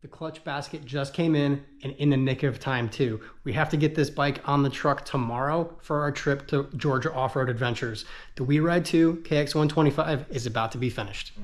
The clutch basket just came in, and in the nick of time too. We have to get this bike on the truck tomorrow for our trip to Georgia Off-Road Adventures. The WeRideTwo KX125 is about to be finished.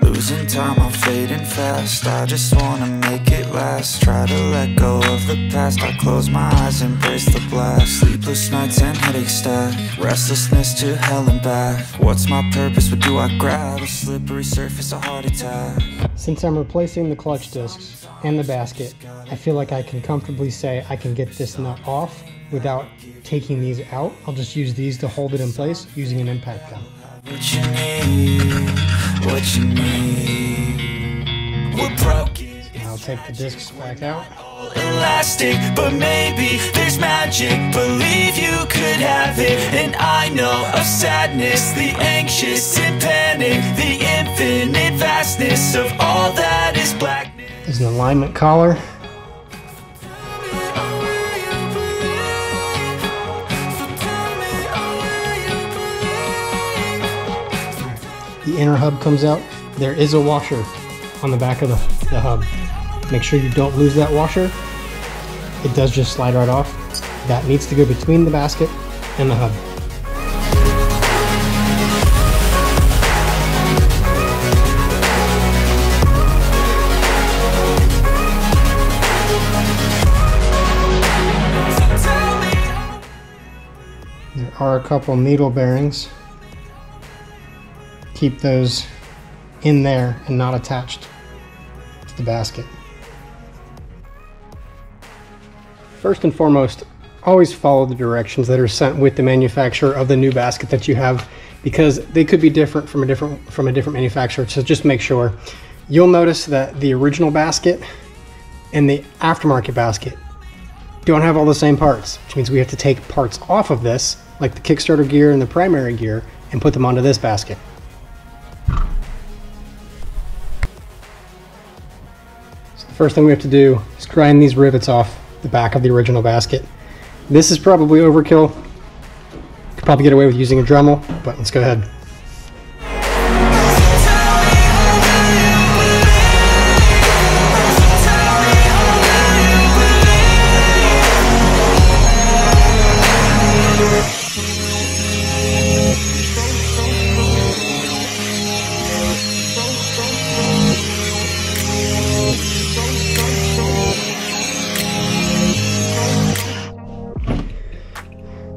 Losing time, I'm fading fast. I just wanna make it last. Try to let go of the past. I close my eyes, embrace the blast. Sleepless nights and headaches stack. Restlessness to hell and back. What's my purpose? What do I grab? A slippery surface, a heart attack. Since I'm replacing the clutch discs and the basket, I feel like I can comfortably say I can get this nut off without taking these out. I'll just use these to hold it in place using an impact gun. What you need, what you need. We're broken. I'll take the discs back out. Elastic, but maybe there's magic. Believe you could have it. And I know of sadness, the anxious and panic, the infinite vastness of all that is blackness. There's an alignment collar. The inner hub comes out. There is a washer on the back of the hub. Make sure you don't lose that washer. It does just slide right off. That needs to go between the basket and the hub. There are a couple needle bearings. Keep those in there and not attached to the basket. First and foremost, always follow the directions that are sent with the manufacturer of the new basket that you have, because they could be different from a different manufacturer. So just make sure. You'll notice that the original basket and the aftermarket basket don't have all the same parts, which means we have to take parts off of this, like the Kickstarter gear and the primary gear, and put them onto this basket. First thing we have to do is grind these rivets off the back of the original basket. This is probably overkill. Could probably get away with using a Dremel, but let's go ahead.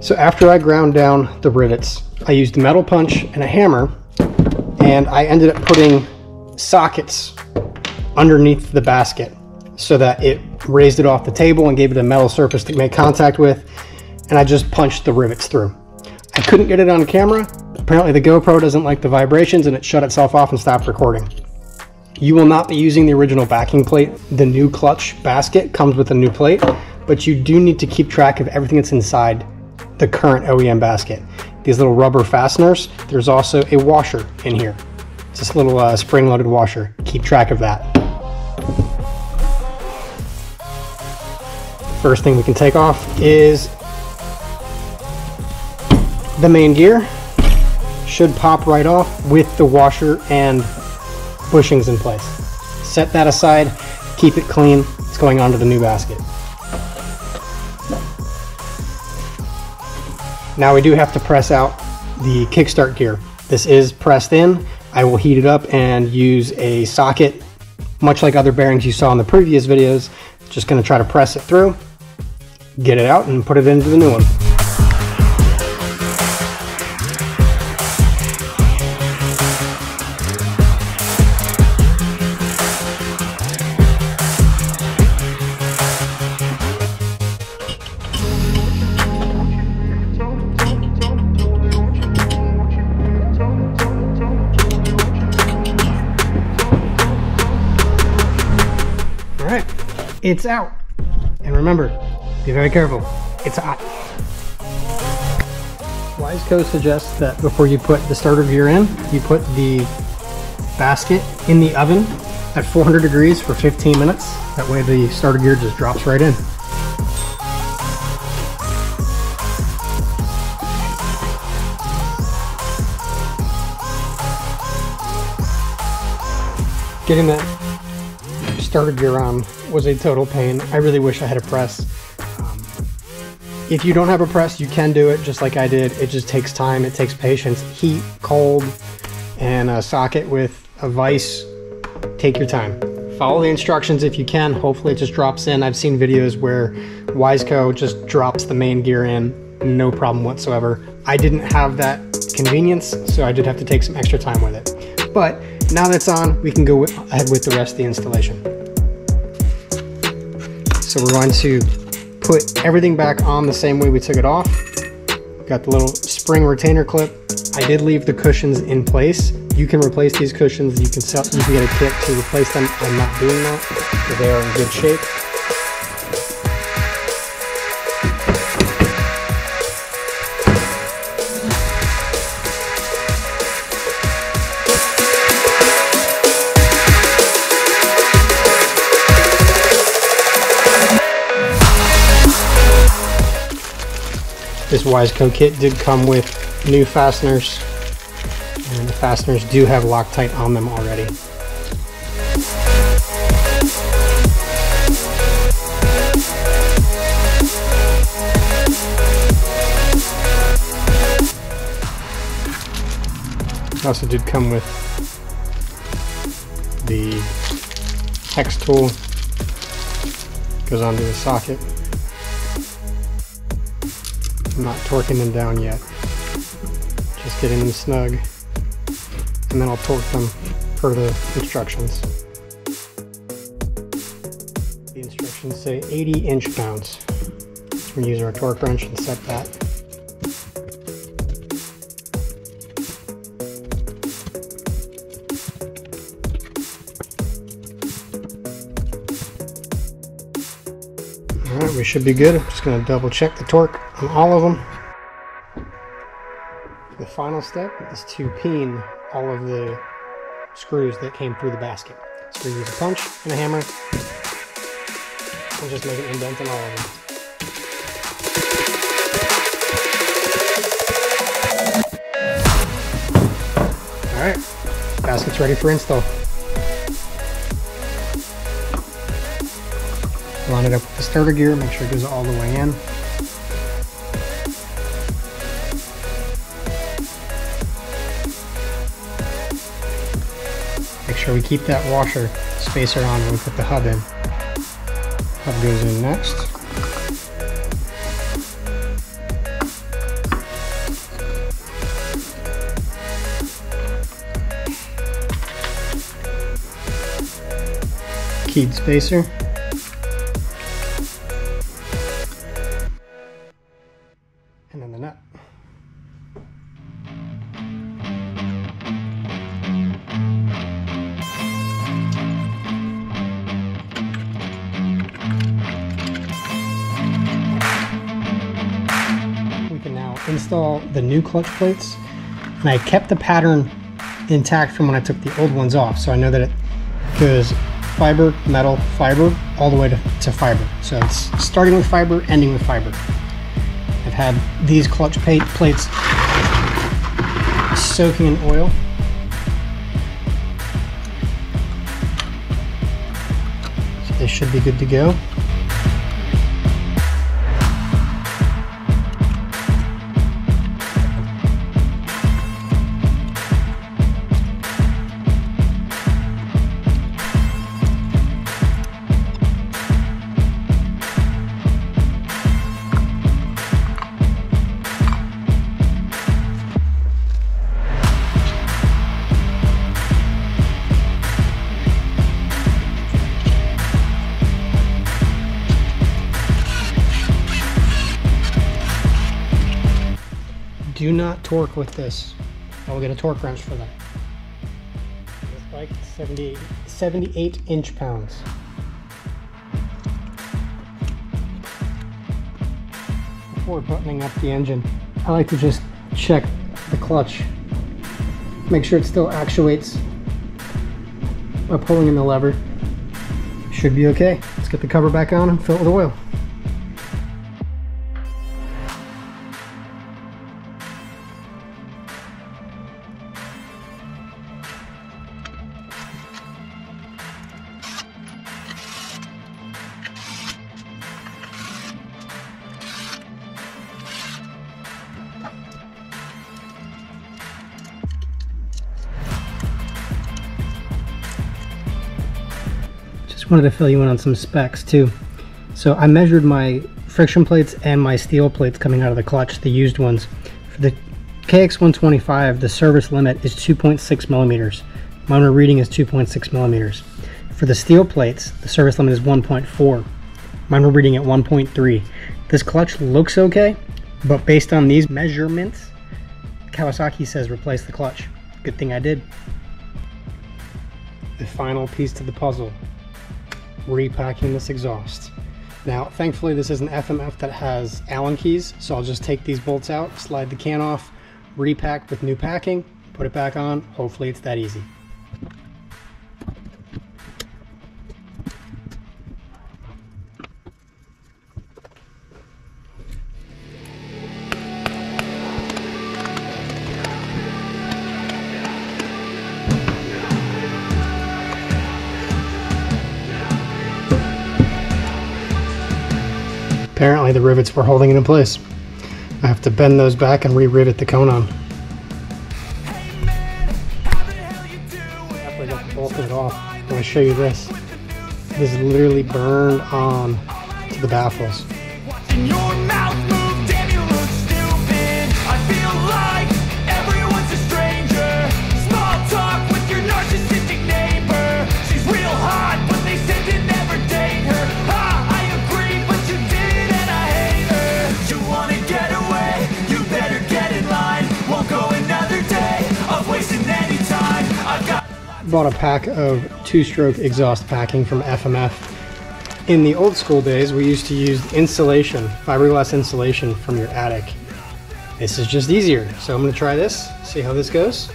So after I ground down the rivets, I used a metal punch and a hammer, and I ended up putting sockets underneath the basket so that it raised it off the table and gave it a metal surface to make contact with, and I just punched the rivets through. I couldn't get it on camera. Apparently the GoPro doesn't like the vibrations and it shut itself off and stopped recording. You will not be using the original backing plate. The new clutch basket comes with a new plate, but you do need to keep track of everything that's inside the current OEM basket. These little rubber fasteners, there's also a washer in here. It's this little spring-loaded washer. Keep track of that. First thing we can take off is the main gear. Should pop right off with the washer and bushings in place. Set that aside, keep it clean. It's going onto the new basket. Now we do have to press out the kickstart gear. This is pressed in. I will heat it up and use a socket, much like other bearings you saw in the previous videos. Just gonna try to press it through, get it out, and put it into the new one. It's out. And remember, be very careful. It's hot. Wiseco suggests that before you put the starter gear in, you put the basket in the oven at 400 degrees for 15 minutes. That way the starter gear just drops right in. Getting that starter gear on was a total pain. I really wish I had a press. If you don't have a press, you can do it just like I did. It just takes time, it takes patience. Heat, cold, and a socket with a vise. Take your time. Follow the instructions if you can. Hopefully it just drops in. I've seen videos where Wiseco just drops the main gear in, no problem whatsoever. I didn't have that convenience, so I did have to take some extra time with it. But now that it's on, we can go ahead with the rest of the installation. So we're going to put everything back on the same way we took it off. Got the little spring retainer clip. I did leave the cushions in place. You can replace these cushions. You can get a kit to replace them. I'm not doing that, so they are in good shape. This Wiseco kit did come with new fasteners, and the fasteners do have Loctite on them already. It also did come with the hex tool, goes onto the socket. I'm not torquing them down yet, just getting them snug, and then I'll torque them per the instructions. The instructions say 80 inch-pounds. So we use our torque wrench and set that. Alright, we should be good. I'm just going to double check the torque on all of them. The final step is to peen all of the screws that came through the basket. So we use a punch and a hammer and just make an indent in all of them. Alright, basket's ready for install. Line it up with the starter gear, make sure it goes all the way in. Make sure we keep that washer spacer on when we put the hub in. Hub goes in next. Keyed spacer. And then the nut. We can now install the new clutch plates, and I kept the pattern intact from when I took the old ones off, so I know that it goes fiber, metal, fiber, all the way to fiber. So it's starting with fiber, ending with fiber. I've had these clutch plates soaking in oil. So they should be good to go. Do not torque with this. I will get a torque wrench for that. This bike is 78 inch-pounds. Before buttoning up the engine, I like to just check the clutch. Make sure it still actuates by pulling in the lever. Should be okay. Let's get the cover back on and fill it with oil. Just wanted to fill you in on some specs too. So I measured my friction plates and my steel plates coming out of the clutch, the used ones. For the KX125, the service limit is 2.6 millimeters. My owner reading is 2.6 millimeters. For the steel plates, the service limit is 1.4. Mine were reading at 1.3. This clutch looks okay, but based on these measurements, Kawasaki says replace the clutch. Good thing I did. The final piece to the puzzle, repacking this exhaust. Now, thankfully this is an FMF that has Allen keys, so I'll just take these bolts out, slide the can off, repack with new packing, put it back on. Hopefully it's that easy. Apparently the rivets were holding it in place. I have to bend those back and re-rivet the cone on. After I got the bulk of it off, I'm going to show you this. This is literally burned on to the baffles. Bought a pack of 2-stroke exhaust packing from FMF. In the old school days, we used to use insulation, fiberglass insulation from your attic. This is just easier, so I'm going to try this, see how this goes.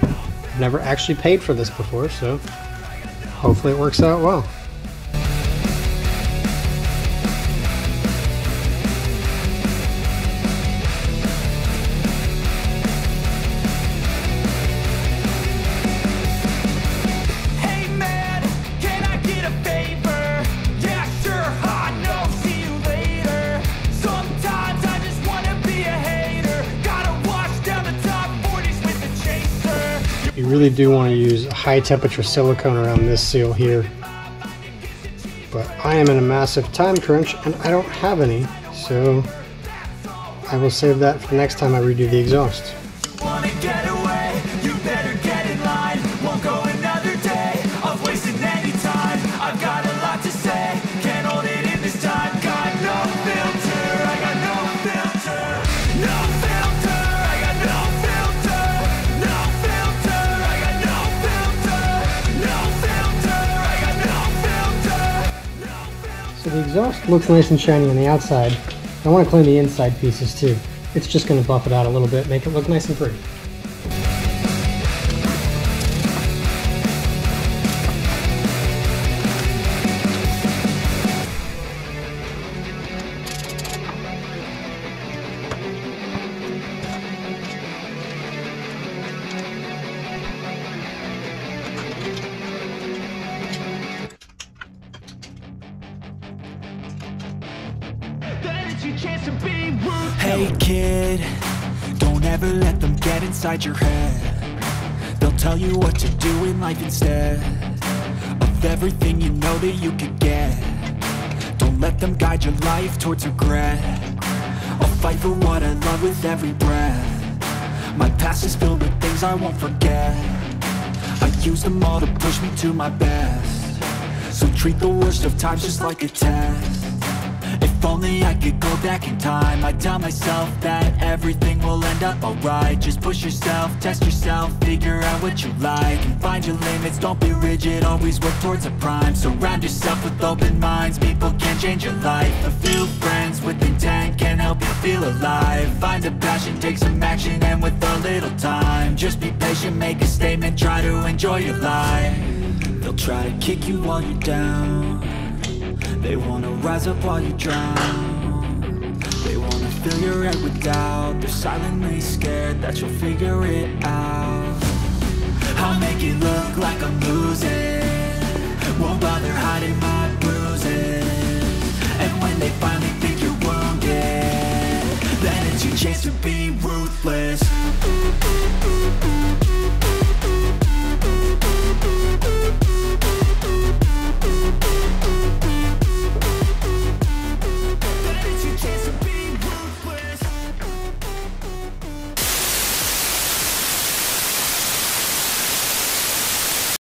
I've never actually paid for this before, so hopefully it works out well. You really do want to use a high temperature silicone around this seal here, but I am in a massive time crunch and I don't have any, so I will save that for the next time I redo the exhaust. So the exhaust looks nice and shiny on the outside. I want to clean the inside pieces too. It's just going to buff it out a little bit, make it look nice and pretty. Hey kid, don't ever let them get inside your head. They'll tell you what to do in life instead of everything you know that you could get. Don't let them guide your life towards regret. I'll fight for what I love with every breath. My past is filled with things I won't forget. I use them all to push me to my best. So treat the worst of times just like a test. If only I could go back in time, I'd tell myself that everything will end up alright. Just push yourself, test yourself, figure out what you like, and find your limits, don't be rigid, always work towards a prime. Surround yourself with open minds, people can change your life. A few friends with intent can help you feel alive. Find a passion, take some action, and with a little time, just be patient, make a statement, try to enjoy your life. They'll try to kick you while you're down. They wanna rise up while you drown. They wanna fill your head with doubt. They're silently scared that you'll figure it out. I'll make it look like I'm losing, won't bother hiding my